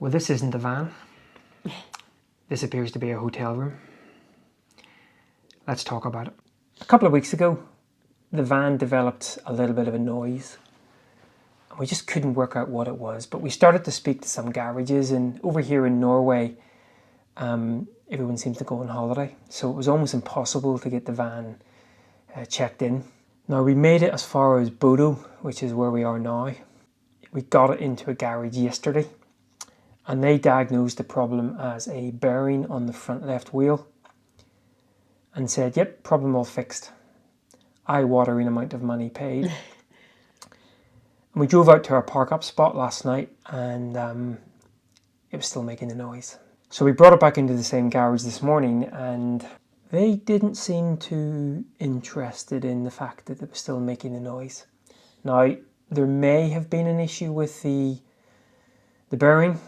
Well, this isn't the van. This appears to be a hotel room. Let's talk about it. A couple of weeks ago, the van developed a little bit of a noise. And we just couldn't work out what it was. But we started to speak to some garages, and over here in Norway, everyone seems to go on holiday. So it was almost impossible to get the van checked in. Now, we made it as far as Bodo, which is where we are now. We got it into a garage yesterday, and they diagnosed the problem as a bearing on the front left wheel and said, yep, problem all fixed. Eye-watering amount of money paid. And we drove out to our park-up spot last night, and it was still making the noise. So we brought it back into the same garage this morning, and they didn't seem too interested in the fact that it was still making the noise. Now, there may have been an issue with the bearing,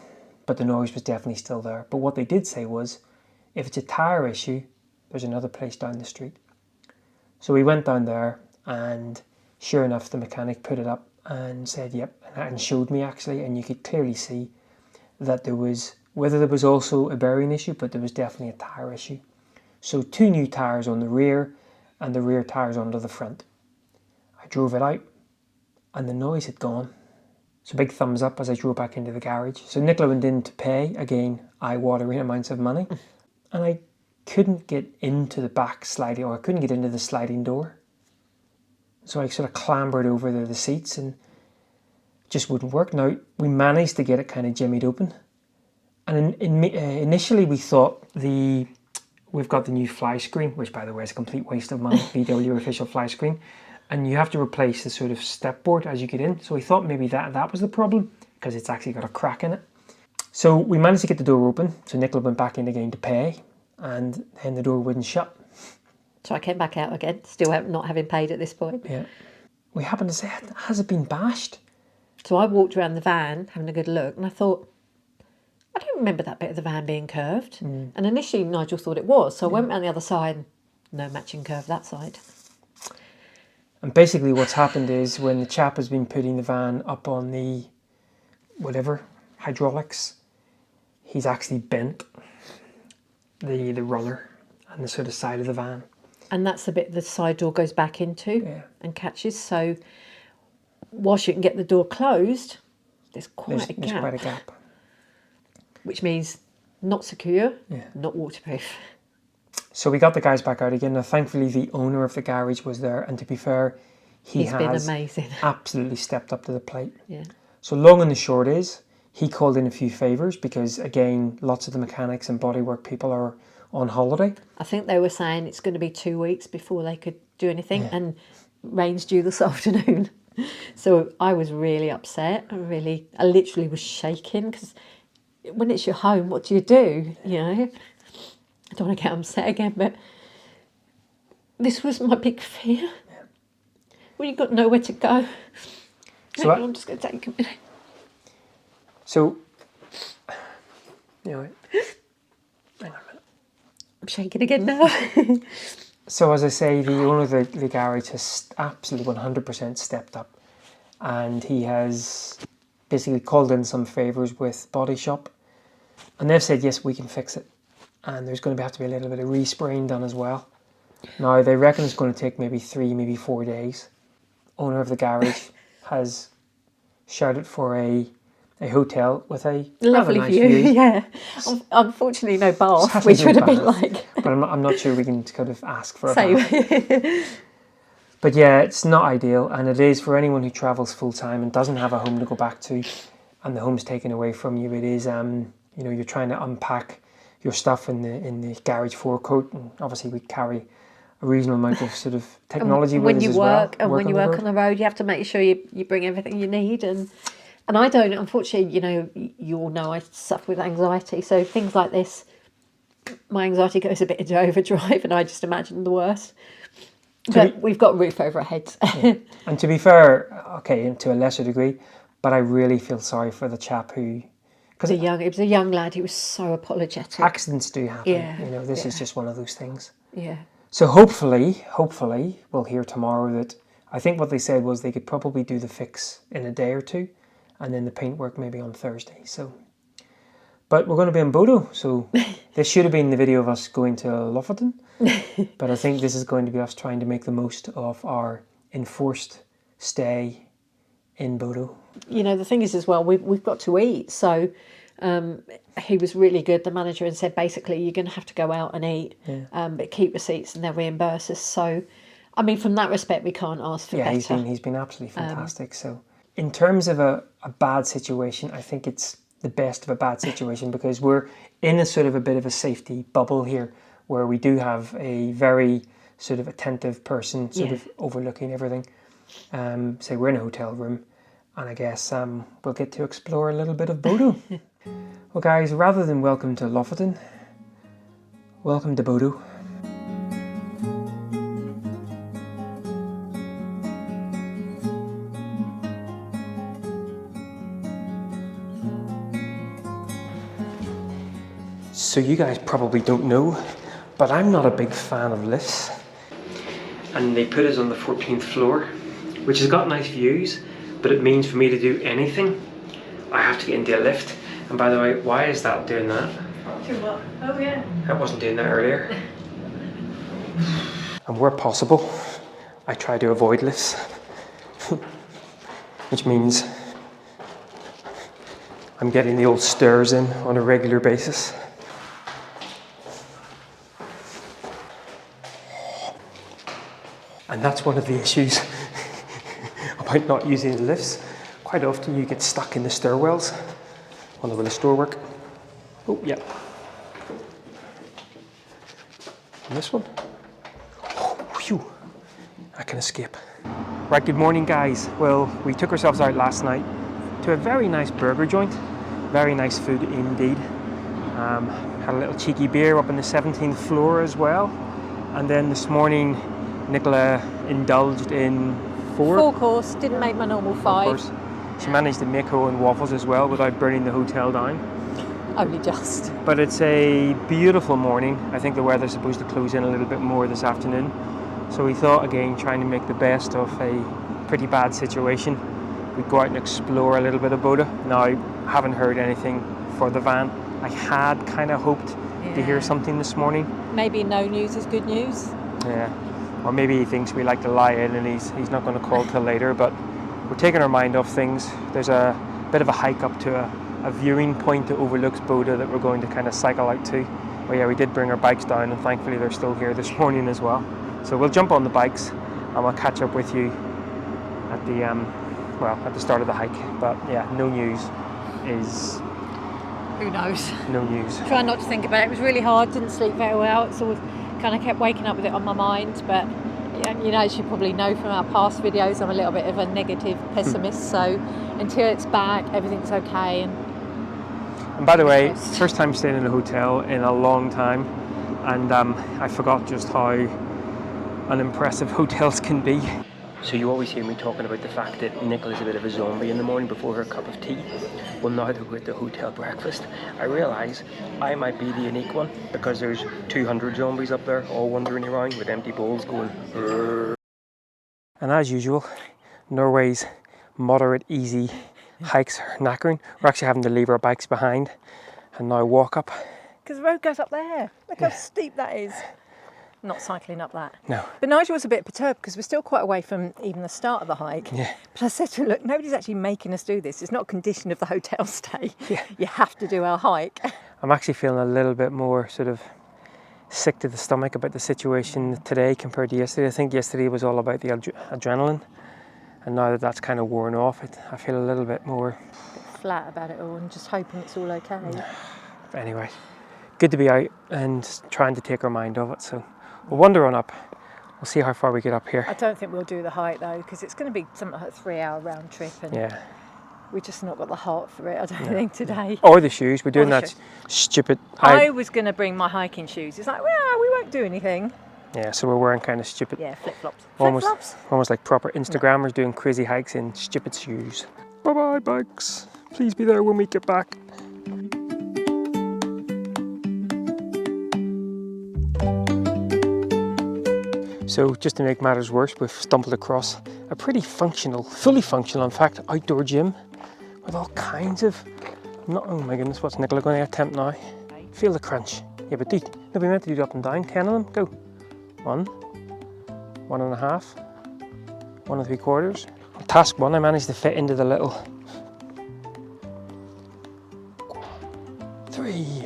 but the noise was definitely still there. But what they did say was, if it's a tyre issue, there's another place down the street. So we went down there, and sure enough, the mechanic put it up and said, yep, and showed me actually, and you could clearly see that there was, whether there was also a bearing issue, but there was definitely a tyre issue. So 2 new tyres on the rear, and the rear tyres under the front. I drove it out, and the noise had gone. So big thumbs up as I drove back into the garage. So Nicola went in to pay, again, eye-watering amounts of money. And I couldn't get into the back sliding, or I couldn't get into the sliding door. So I sort of clambered over the seats, and it just wouldn't work. Now, we managed to get it kind of jimmied open. And initially we thought we've got the new fly screen, which by the way is a complete waste of money, VW official fly screen. And you have to replace the sort of step board as you get in. So we thought maybe that was the problem, because it's actually got a crack in it. So we managed to get the door open. So Nicola went back in again to pay, and then the door wouldn't shut. So I came back out again, still not having paid at this point. Yeah. We happened to say, has it been bashed? So I walked around the van having a good look, and I thought, I don't remember that bit of the van being curved. And initially Nigel thought it was, so I went around the other side, no matching curve that side. And basically what's happened is when the chap has been putting the van up on the hydraulics, he's actually bent the runner and the sort of side of the van. And that's the bit the side door goes back into and catches. So whilst you can get the door closed, there's quite a gap. Which means not secure, not waterproof. So we got the guys back out again. Now, thankfully, the owner of the garage was there. And to be fair, he's been amazing. Absolutely stepped up to the plate. Yeah. So long and the short is, he called in a few favours because, again, lots of the mechanics and bodywork people are on holiday. I think they were saying it's going to be 2 weeks before they could do anything. Yeah. And rain's due this afternoon. So I was really upset. I literally was shaking because when it's your home, what do? You know? I don't want to get upset again, but this was my big fear. Yeah. When you've got nowhere to go. So I'm just going to take a minute. So, hang on a minute. I'm shaking again now. So as I say, the owner of the garage has absolutely 100% stepped up. And he has basically called in some favours with Body Shop. And they've said, yes, we can fix it. And there's going to have to be a little bit of respraying done as well. Now, they reckon it's going to take maybe 3, maybe 4 days. Owner of the garage has shouted for a hotel with a lovely nice view. Yeah. Unfortunately, no bath, which would have been like... But I'm not sure we can kind of ask for a bath. But yeah, it's not ideal. And it is for anyone who travels full-time and doesn't have a home to go back to, and the home's taken away from you. It is, you're trying to unpack your stuff in the garage forecourt, and obviously we carry a reasonable amount of sort of technology with us as well. And when you work on the road, you have to make sure you bring everything you need. And I don't, unfortunately, you all know I suffer with anxiety, so things like this, my anxiety goes a bit into overdrive, and I just imagine the worst. But we've got a roof over our heads. Yeah. And to be fair, okay, to a lesser degree, but I really feel sorry for the chap who... It was a young lad. He was so apologetic. Accidents do happen. Yeah. This is just one of those things. Yeah. So hopefully, we'll hear tomorrow that... I think what they said was they could probably do the fix in a day or two, and then the paintwork maybe on Thursday. So But we're going to be in Bodo, so this should have been the video of us going to Lofoten. But I think this is going to be us trying to make the most of our enforced stay in Bodo. You know, the thing is as well, we've got to eat. So he was really good, the manager, and said basically you're going to have to go out and eat, but keep receipts and they'll reimburse us. So, I mean, from that respect, we can't ask for better. Yeah, he's been absolutely fantastic. So in terms of a bad situation, I think it's the best of a bad situation because we're in a sort of a bit of a safety bubble here where we do have a very sort of attentive person sort of overlooking everything. So we're in a hotel room and I guess we'll get to explore a little bit of Bodo. Well guys, rather than welcome to Lofoten, welcome to Bodo. So you guys probably don't know, but I'm not a big fan of lifts. And they put us on the 14th floor, which has got nice views, but it means for me to do anything, I have to get into a lift. And by the way, why is that doing that? Do what? Oh yeah. I wasn't doing that earlier. And where possible, I try to avoid lifts, which means I'm getting the old stairs in on a regular basis. And that's one of the issues about not using the lifts. Quite often you get stuck in the stairwells. Wonder will the store work? Oh, yeah. And this one? Oh, phew. I can escape. Right, good morning guys. Well, we took ourselves out last night to a very nice burger joint. Very nice food indeed. Had a little cheeky beer up on the 17th floor as well. And then this morning, Nicola indulged in four course, didn't make my normal 5. She managed to make her own waffles as well without burning the hotel down. Only just. But it's a beautiful morning. I think the weather's supposed to close in a little bit more this afternoon. So we thought again, trying to make the best of a pretty bad situation, we'd go out and explore a little bit of Bodo. Now, I haven't heard anything for the van. I had kind of hoped to hear something this morning. Maybe no news is good news. Yeah. Or maybe he thinks we like to lie in and he's not going to call till later, but we're taking our mind off things. There's a bit of a hike up to a viewing point that overlooks Bodo that we're going to kind of cycle out to. But yeah, we did bring our bikes down and thankfully they're still here this morning as well. So we'll jump on the bikes and we'll catch up with you at the at the start of the hike. But yeah, no news is... Who knows? No news. Try not to think about it. It was really hard, didn't sleep very well. It's always kind of kept waking up with it on my mind, but you know, as you probably know from our past videos, I'm a little bit of a negative pessimist, so until it's back, everything's okay. And by the way, first time staying in a hotel in a long time, and I forgot just how unimpressive hotels can be. So you always hear me talking about the fact that Nicola's a bit of a zombie in the morning before her cup of tea. Well, now that we're at the hotel breakfast, I realise I might be the unique one because there's 200 zombies up there all wandering around with empty bowls going Rrr. And as usual, Norway's moderate easy hikes are knackering. We're actually having to leave our bikes behind and now walk up. Because the road goes up there. Look how steep that is. Not cycling up that. No. But Nigel was a bit perturbed because we're still quite away from even the start of the hike. Yeah. But I said to him, look, nobody's actually making us do this. It's not a condition of the hotel stay. Yeah. You have to do our hike. I'm actually feeling a little bit more sort of sick to the stomach about the situation today compared to yesterday. I think yesterday was all about the adrenaline. And now that that's kind of worn off, I feel a little bit more... flat about it all and just hoping it's all okay. But anyway, good to be out and trying to take our mind off it. So we'll wander on up. We'll see how far we get up here. I don't think we'll do the hike though, because it's going to be something like a 3-hour round trip, and yeah, we've just not got the heart for it. I don't think today. Or the shoes. We're doing that stupid. I was going to bring my hiking shoes. It's like, well, we won't do anything. Yeah, so we're wearing kind of stupid. Yeah, flip flops. Almost like proper Instagrammers doing crazy hikes in stupid shoes. Bye bye, bikes. Please be there when we get back. So just to make matters worse, we've stumbled across a pretty functional, fully functional, in fact, outdoor gym with all kinds of No, oh my goodness, what's Nicola going to attempt now? Feel the crunch. Yeah, but no, we meant to do it up and down. 10 of them. Go. 1, 1.5, 1 3/4. On task 1, I managed to fit into the little 3,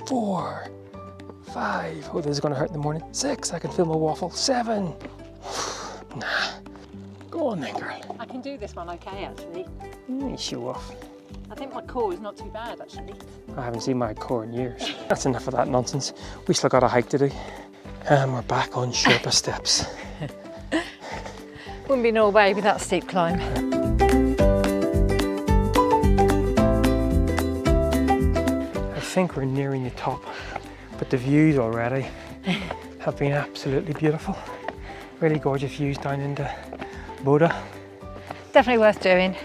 4, 5. Oh, this is going to hurt in the morning. 6. I can feel my waffle. 7. Nah. Go on then, girl. I can do this one okay, actually. Show off. I think my core is not too bad, actually. I haven't seen my core in years. That's enough of that nonsense. We still got a hike to do. And we're back on Sherpa steps. Wouldn't be Norway with that steep climb. I think we're nearing the top, but the views already have been absolutely beautiful. Really gorgeous views down into Bodo. Definitely worth doing.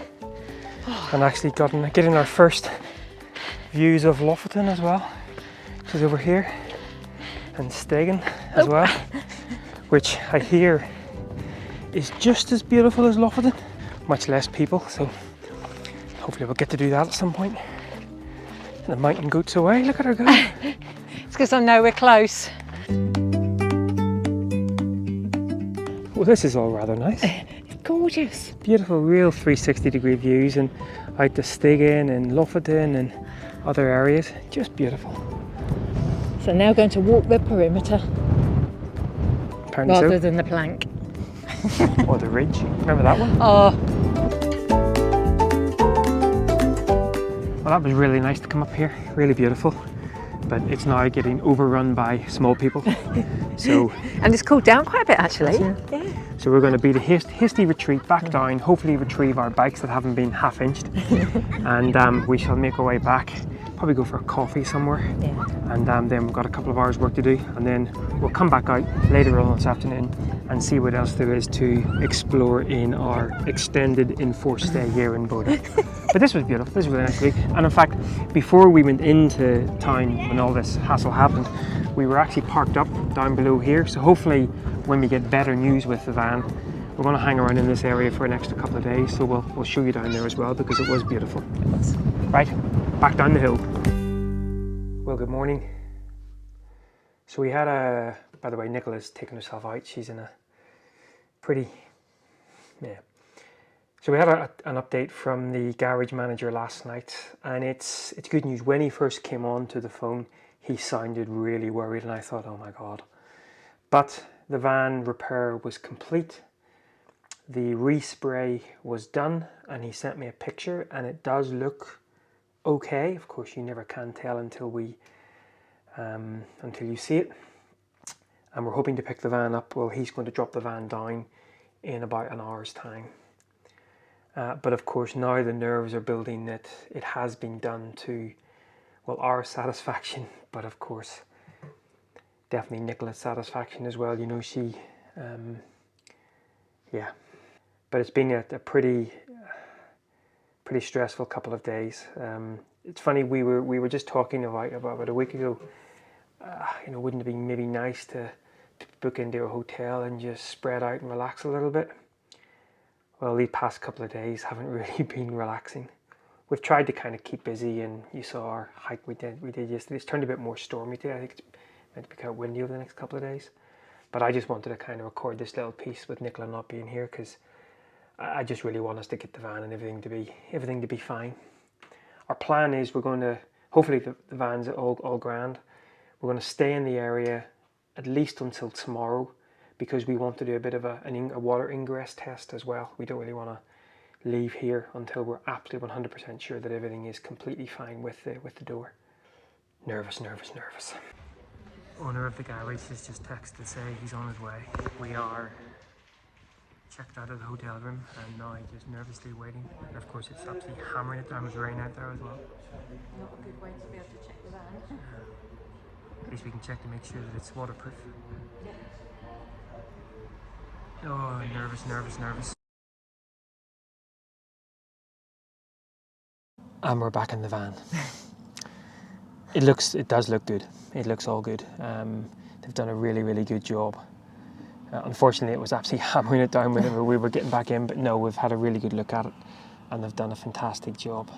And actually getting our first views of Lofoten as well, which is over here, and Stegen as well, which I hear is just as beautiful as Lofoten, much less people, so hopefully we'll get to do that at some point. And the mountain goat's away, look at her go. It's because I know we're close. Well, this is all rather nice. It's gorgeous. Beautiful, real 360-degree views, and out to Stegen and Lofoten and other areas. Just beautiful. So now going to walk the perimeter Apparently rather so. than the plank. Or the ridge. Remember that one? Oh, Well, that was really nice to come up here. Really beautiful. But it's now getting overrun by small people. So, and it's cooled down quite a bit, actually. Yeah. So we're going to beat a hasty retreat back down, hopefully retrieve our bikes that haven't been half inched, and we shall make our way back, probably go for a coffee somewhere, and then we've got a couple of hours work to do, and then we'll come back out later on this afternoon and see what else there is to explore in our extended enforced stay here in Bodo. But this was beautiful, this was a really nice week, and in fact before we went into town when all this hassle happened, we were actually parked up down below here, so hopefully when we get better news with the van, we're going to hang around in this area for an extra couple of days, so we'll show you down there as well because it was beautiful. Right, back down the hill. Well, good morning. So we had by the way, Nicola's taken herself out, she's in a pretty, So we had an update from the garage manager last night, and it's good news. When he first came on to the phone, he sounded really worried, and I thought, oh my God. But the van repair was complete. The respray was done, and he sent me a picture, and it does look okay. Of course, you never can tell until you see it. And we're hoping to pick the van up. Well, he's going to drop the van down in about an hour's time. But of course, now the nerves are building that it has been done to, well, our satisfaction, but of course, definitely Nicola's satisfaction as well. You know, she, yeah. But it's been a pretty stressful couple of days. It's funny, we were just talking about a week ago. You know, wouldn't it be maybe nice to book into a hotel and just spread out and relax a little bit? Well, the past couple of days haven't really been relaxing. We've tried to kind of keep busy, and you saw our hike we did yesterday. It's turned a bit more stormy today. I think it's meant to be kind of windy over the next couple of days. But I just wanted to kind of record this little piece with Nicola not being here, because I just really want us to get the van and everything to be fine. Our plan is we're going to, hopefully the van's all grand. We're going to stay in the area at least until tomorrow, because we want to do a bit of a water ingress test as well. We don't really want to leave here until we're absolutely 100% sure that everything is completely fine with the door. Nervous. Owner of the garage has just texted to say he's on his way. We are checked out of the hotel room and now just nervously waiting. And of course it's absolutely hammering it down with rain out there as well. not a good way to be able to check the van. At least we can check to make sure that it's waterproof. Oh, nervous. And we're back in the van. It does look good. It looks all good. They've done a really good job. Unfortunately, it was absolutely hammering it down whenever we were getting back in, but no, we've had a really good look at it, and they've done a fantastic job.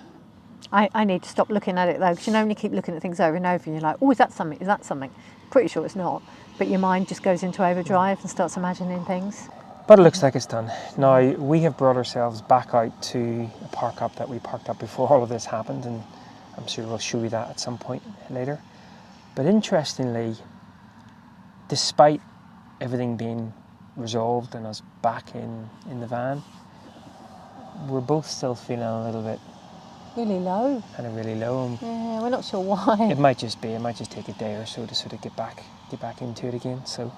I need to stop looking at it though, because you know when you keep looking at things over and over and you're like, oh, is that something? Is that something? Pretty sure it's not. But your mind just goes into overdrive and starts imagining things. But it looks like it's done. Now, we have brought ourselves back out to a park up that we parked up before all of this happened, and I'm sure we'll show you that at some point later. But interestingly, despite everything being resolved and us back in the van, we're both still feeling a little bit Really low. kind of really low. And Yeah, we're not sure why. it might just take a day or so to sort of get back into it again. So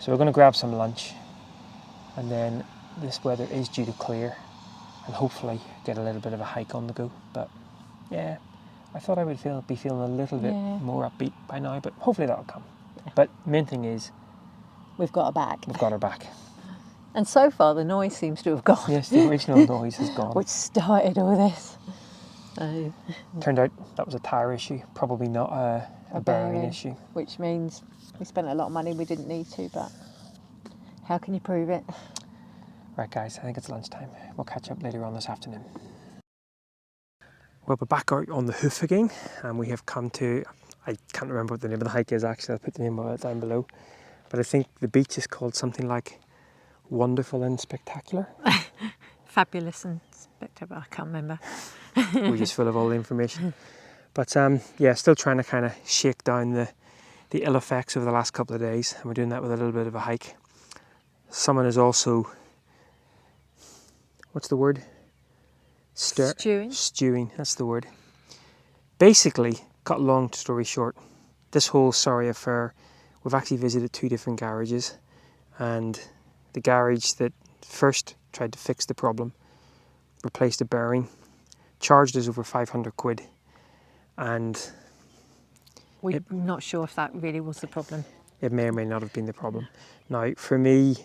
we're going to grab some lunch, and then this weather is due to clear, and hopefully get a little bit of a hike on the go. But yeah, I thought I would be feeling a little bit more upbeat by now, but hopefully that'll come. Yeah. But main thing is we've got her back. We've got her back. And so far the noise seems to have gone. Yes, the original noise has gone. Which started all this. Turned out that was a tyre issue, probably not a bearing issue. Which means we spent a lot of money we didn't need to, but how can you prove it? Right guys, I think it's lunchtime. We'll catch up later on this afternoon. Well, we're back out on the hoof again, and we have come to, I can't remember what the name of the hike is actually, I'll put the name of it down below. But I think the beach is called something like Wonderful and Spectacular. Fabulous and spectacular, I can't remember. We're just full of all the information. But yeah, still trying to kind of shake down the ill effects of the last couple of days, and we're doing that with a little bit of a hike. Someone is also, what's the word? Stewing, that's the word. Basically, cut a long story short, this whole sorry affair, we've actually visited 2 different garages, and the garage that first tried to fix the problem, replaced the bearing, charged us over 500 quid, and we're not sure if that really was the problem. It may or may not have been the problem. Now, for me,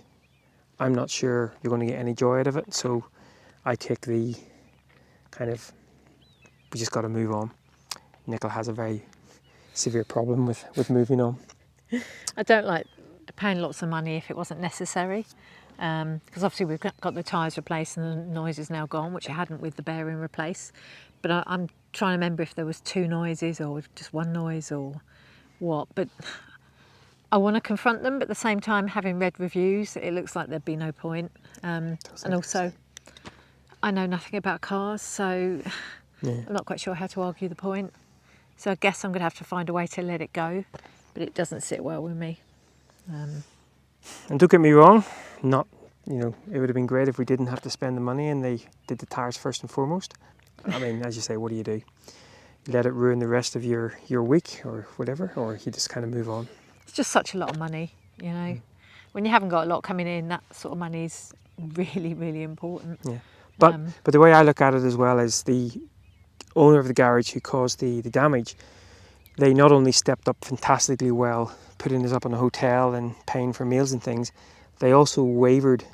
I'm not sure you're going to get any joy out of it, so I take the kind of, we just got to move on. Nicola has a very severe problem with moving on. I don't like paying lots of money if it wasn't necessary, because obviously we've got the tyres replaced and the noise is now gone, which it hadn't with the bearing replaced. But I'm trying to remember if there was 2 noises or just 1 noise or what. But I want to confront them, but at the same time, having read reviews, it looks like there'd be no point. And also, I know nothing about cars, so I'm not quite sure how to argue the point. So I guess I'm going to have to find a way to let it go, but it doesn't sit well with me. And don't get me wrong, it would have been great if we didn't have to spend the money and they did the tyres first and foremost. I mean, as you say, what do? You let it ruin the rest of your week or whatever, or you just kind of move on. It's just such a lot of money, When you haven't got a lot coming in, that sort of money is really, really important. Yeah, but the way I look at it as well is the owner of the garage who caused the damage, they not only stepped up fantastically well, putting us up in a hotel and paying for meals and things, they also waived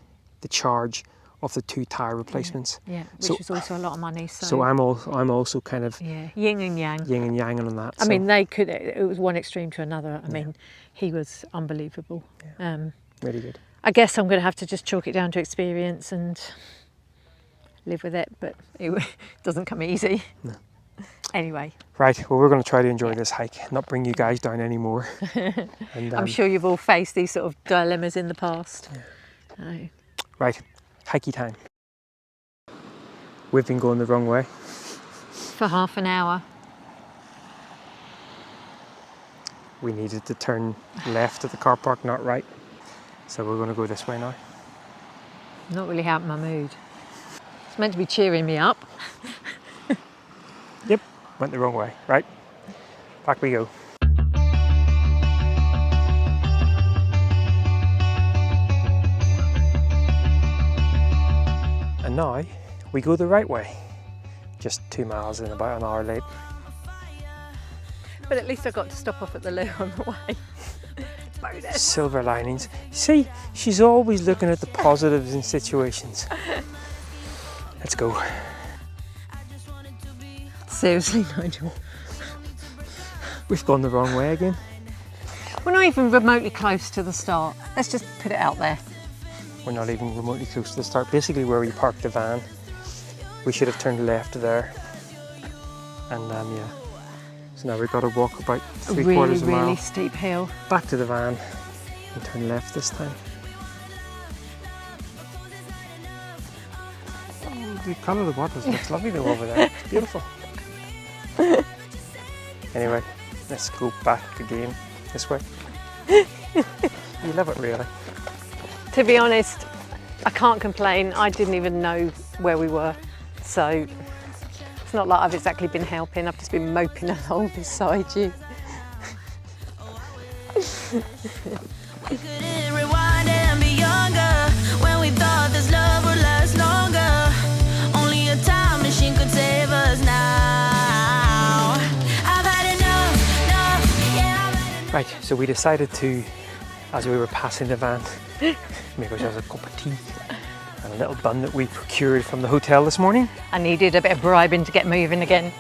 the charge of the 2 tyre replacements. Yeah, which was also a lot of money. So I'm also kind of yin and yang on that. I mean, it was one extreme to another. I mean, he was unbelievable. Yeah. Really good. I guess I'm going to have to just chalk it down to experience and live with it, but it doesn't come easy. No. Anyway. Right, well, we're going to try to enjoy this hike, not bring you guys down anymore. And, I'm sure you've all faced these sort of dilemmas in the past. Yeah. Right, hikey time. We've been going the wrong way. For half an hour. We needed to turn left at the car park, not right. So we're going to go this way now. Not really helping my mood. It's meant to be cheering me up. Yep, went the wrong way. Right, back we go. And now we go the right way. Just 2 miles and about an hour late. But at least I got to stop off at the loo on the way. Silver linings. See, she's always looking at the positives in situations. Let's go. Seriously, Nigel. We've gone the wrong way again. We're not even remotely close to the start. Let's just put it out there. We're not even remotely close to the start. Basically where we parked the van, we should have turned left there. And yeah, so now we've got to walk about A 3/4 really, of a mile really steep hill. back to the van and turn left this time. Oh, the colour of the waters looks lovely though over there. It's beautiful. Anyway, let's go back again this way. You love it really. To be honest, I can't complain. I didn't even know where we were. So it's not like I've exactly been helping. I've just been moping along beside you. We couldn't rewind and be younger when we thought this love would last longer. Only a time machine could save us now. I've had enough, yeah, I've had enough. Right, so we decided to, as we were passing the van, make ourselves a cup of tea and a little bun that we procured from the hotel this morning. I needed a bit of bribing to get moving again.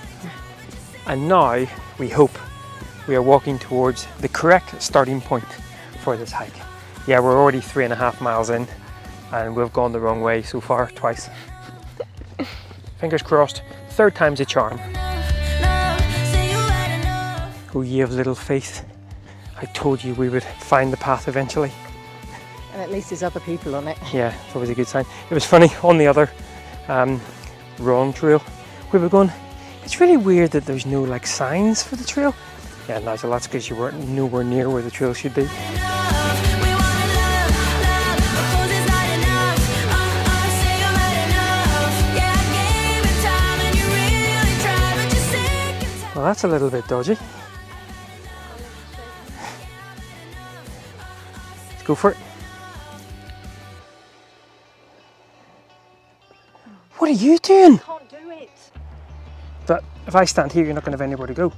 And now we hope we are walking towards the correct starting point for this hike. Yeah, we're already 3.5 miles in and we've gone the wrong way so far twice. Fingers crossed, third time's a charm. Love, say you had enough. Oh, ye of little faith. I told you we would find the path eventually. And at least there's other people on it. Yeah, it's always a good sign. It was funny, on the other wrong trail, we were going, it's really weird that there's no like signs for the trail. Yeah, Nigel, that's because you weren't nowhere near where the trail should be. We wanna love, love, but 'cause it's not enough. Say you had enough. Yeah, I gave it time and you really tried, but you're sick and tired. Well, that's a little bit dodgy. Let's go for it. What are you doing? Can't do it. But if I stand here, you're not going to have anywhere to go.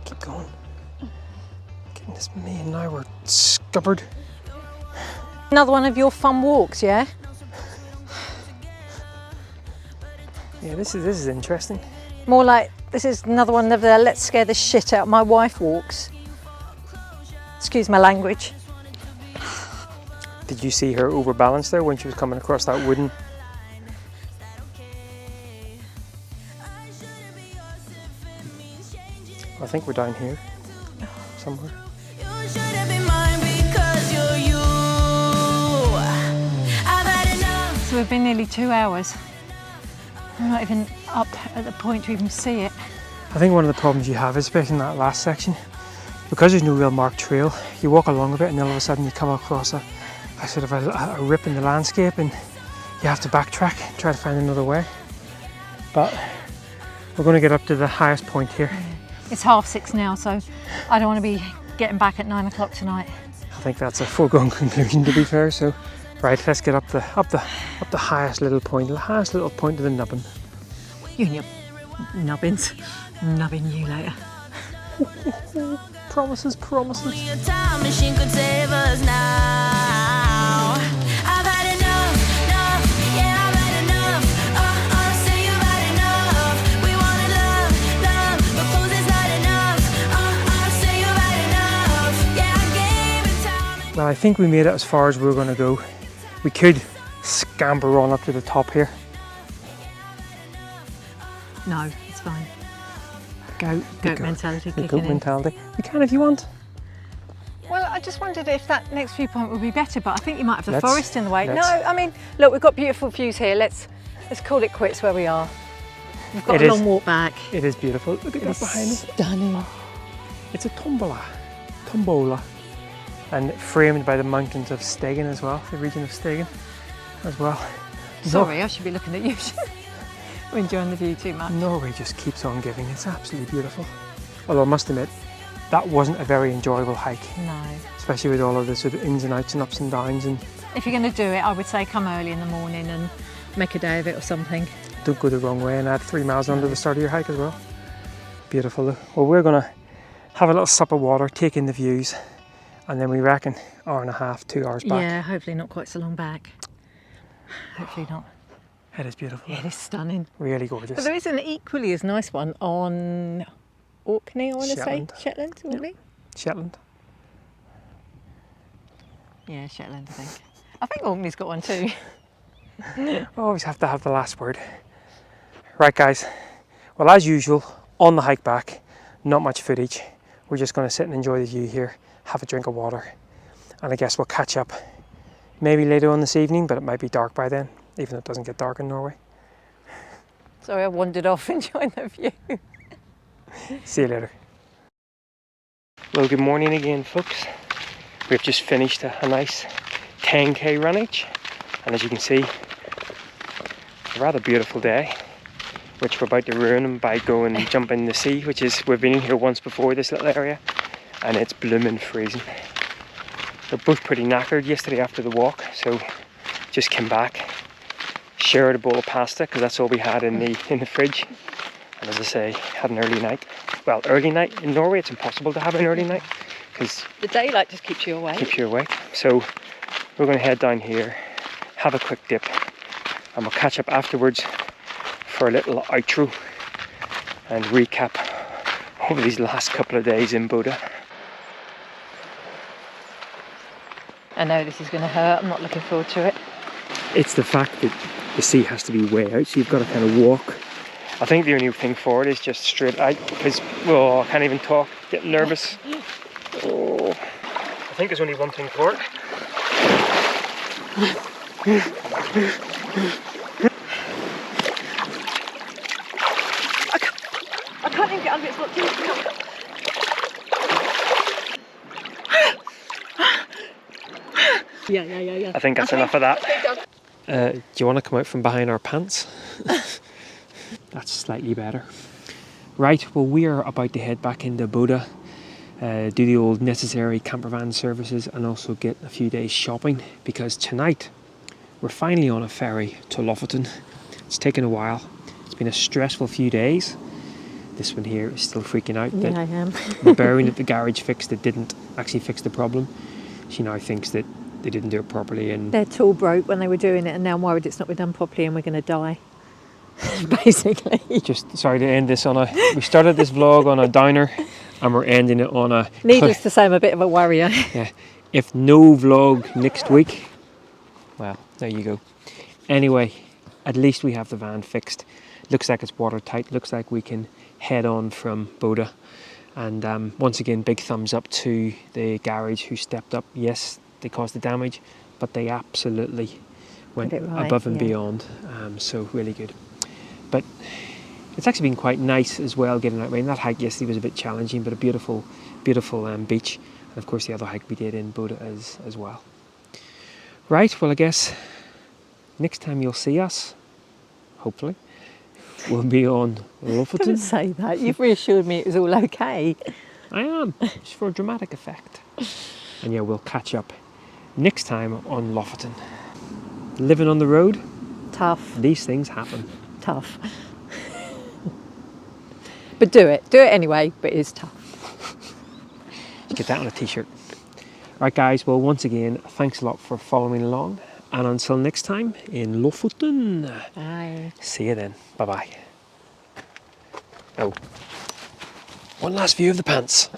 Keep going. Goodness me, and now we're scuppered. Another one of your fun walks, yeah? Yeah, this is interesting. More like, this is another one of the let's scare the shit out of my wife walks. Excuse my language. Did you see her overbalance there when she was coming across that wooden? I think we're down here somewhere. You shouldn't be mine because you're you. I've had enough. So we've been nearly 2 hours. I'm not even up at the point to even see it. I think one of the problems you have, especially in that last section, because there's no real marked trail, you walk along a bit and then all of a sudden you come across a sort of a rip in the landscape and you have to backtrack and try to find another way. But we're going to get up to the highest point here. It's 6:30 now, so I don't want to be getting back at 9 o'clock tonight. I think that's a foregone conclusion, to be fair. So, right, let's get up the highest little point of the nubbin. You and your nubbins. Nubbing you later. Promises. Only a time machine could save us now. I've had enough, yeah, I've had enough. Say you've had enough. We wanna love, but 'cause it's not enough. Say you've had enough. Yeah, I gave it time. Well, I think we made it as far as we were going to go. We could scamper on up to the top here. No, it's fine. Goat mentality The kicking goat in. mentality. You can if you want. Well, I just wondered if that next viewpoint would be better, but I think you might have the Let's- forest in the way. No, let's- I mean, look, we've got beautiful views here. Let's call it quits where we are. We've got It a is. long walk back. It is beautiful. Look at that behind me. Stunning. It's a tombola, and framed by the mountains of Stegen as well, the region of Stegen as well. Sorry, I should be looking at you. We're enjoying the view too much. Norway just keeps on giving. It's absolutely beautiful. Although I must admit, that wasn't a very enjoyable hike, No. especially with all of the sort of ins and outs and ups and downs. And If you're going to do it, I would say come early in the morning and make a day of it or something. don't go the wrong way and add 3 miles onto the start of your hike as well. Beautiful though. Well, we're gonna have a little sup of water, take in the views, and then we reckon 1.5, 2 hours back. Yeah, hopefully not quite so long back. Hopefully not. It is beautiful. Yeah, it is stunning. Really gorgeous. But there is an equally as nice one on Orkney, I want to say. Shetland. Shetland, Orkney? Shetland. Yeah, Shetland, I think. I think Orkney's got one too. Always have to have the last word. Right, guys. Well, as usual, on the hike back, not much footage. We're just going to sit and enjoy the view here, have a drink of water, and I guess we'll catch up maybe later on this evening, but it might be dark by then, even though it doesn't get dark in Norway. Sorry, I wandered off enjoying the view. See you later. Well, good morning again, folks. We've just finished a nice 10k run each, and as you can see, a rather beautiful day, which we're about to ruin by going and jumping in the sea, which is, we've been in here once before, this little area, and it's blooming freezing. We're both pretty knackered yesterday after the walk, so just came back, shared a bowl of pasta because that's all we had in the fridge, and as I say, had an early night. Well, early night in Norway, it's impossible to have an early night because The daylight just keeps you awake. keeps you awake. So we're going to head down here, have a quick dip, and we'll catch up afterwards for a little outro and recap over these last couple of days in Bodo. I know this is going to hurt. I'm not looking forward to it. It's the fact that the sea has to be way out, so you've got to kind of walk. I think the only thing for it is just straight out, because, well, I can't even talk, getting nervous. Oh. I think there's only one thing for it. I can't even get under it. It's not too Yeah. I think that's enough of that. Do you want to come out from behind our pants? That's slightly better. Right, well, we are about to head back into Bodo, do the old necessary camper van services and also get a few days shopping, because tonight we're finally on a ferry to Lofoten. It's taken a while. It's been a stressful few days. This one here is still freaking out that I am. the bearing that the garage fixed that didn't actually fix the problem. She now thinks that they didn't do it properly, and Their tool broke when they were doing it, and now I'm worried it's not been done properly and we're going to die. Basically. just sorry to end this on a, we started this vlog on a downer and we're ending it on a, Needless to say, I'm a bit of a worrier. yeah, if no vlog next week, well, there you go. Anyway, at least we have the van fixed. Looks like it's watertight. Looks like we can head on from Bodo. And once again, big thumbs up to the garage who stepped up. Yes, they caused the damage, but they absolutely went Did it right, above and yeah. beyond. So really good. But it's actually been quite nice as well getting out. I mean, that hike yesterday was a bit challenging, but a beautiful beach. And of course the other hike we did in Bodo as well. Right, well, I guess next time you'll see us, hopefully, we'll be on Don't Lofoten. say that. You've reassured me it was all okay. I am, just for a dramatic effect. And yeah, we'll catch up next time on Lofoten. Living on the road, Tough. these things happen. Tough. But do it anyway, but it is tough. Get that on a t-shirt. Right, guys, well, once again, thanks a lot for following along, and until next time in Lofoten, Bye. see you then. Bye bye. Oh, one last view of the pants.